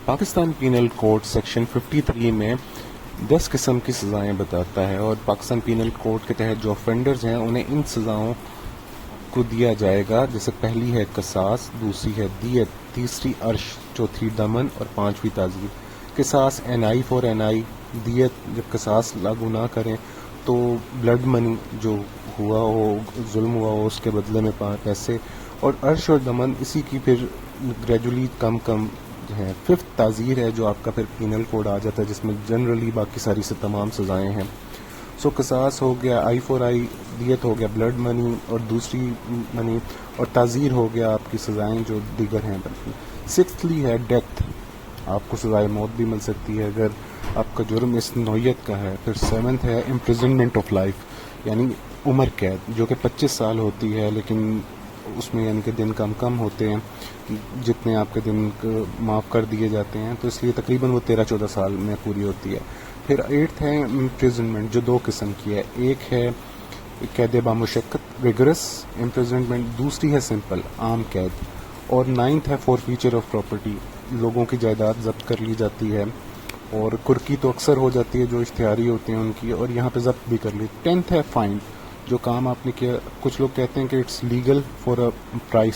Pakistan penal code section 53 میں 10 قسم کی سزائیں بتاتا ہے، اور پاکستان پینل کوڈ کے تحت جو آفینڈرز ہیں انہیں ان سزاؤں کو دیا جائے گا، جیسے پہلی ہے قصاص، دوسری ہے دیت، تیسری عرش، چوتھی دمن اور پانچویں تعزیر۔ قصاص این آئی فار این آئی، دیت جب قصاص لاگو نہ کریں تو بلڈ منی جو ہوا ہو، ظلم ہوا ہو، اس کے بدلے میں پیسے، اور عرش اور دمن اسی کی پھر گریجولی کم ہے۔ ففتھ تعزیر ہے جو آپ کا پھر پینل کوڈ آ جاتا ہے، جس میں جنرلی باقی ساری سے تمام سزائیں ہیں۔ سو قصاص ہو گیا آئی فور آئی، دیت ہو گیا بلڈ منی اور دوسری منی، اور تعزیر ہو گیا آپ کی سزائیں جو دیگر ہیں۔ سکسلی ہے ڈیتھ، آپ کو سزائے موت بھی مل سکتی ہے اگر آپ کا جرم اس نوعیت کا ہے۔ پھر سیونتھ ہے امپریزنمنٹ آف لائف، یعنی عمر قید، جو کہ 25 سال ہوتی ہے، لیکن اس میں یعنی کہ دن کم ہوتے ہیں، جتنے آپ کے دن معاف کر دیے جاتے ہیں، تو اس لیے تقریباً وہ 13-14 سال میں پوری ہوتی ہے۔ پھر ایٹتھ ہے امپریزنمنٹ، جو 2 قسم کی ہے، ایک ہے قید بامشقت ریگرس امپریزنمنٹ، دوسری ہے سمپل عام قید، اور نائنتھ ہے فور فیچر آف پراپرٹی، لوگوں کی جائیداد ضبط کر لی جاتی ہے، اور کرکی تو اکثر ہو جاتی ہے جو اشتہاری ہوتے ہیں ان کی، اور یہاں پہ ضبط بھی کر لی۔ 10th ہے فائن، جو کام آپ نے کیا، کچھ لوگ کہتے ہیں کہ it's legal for a price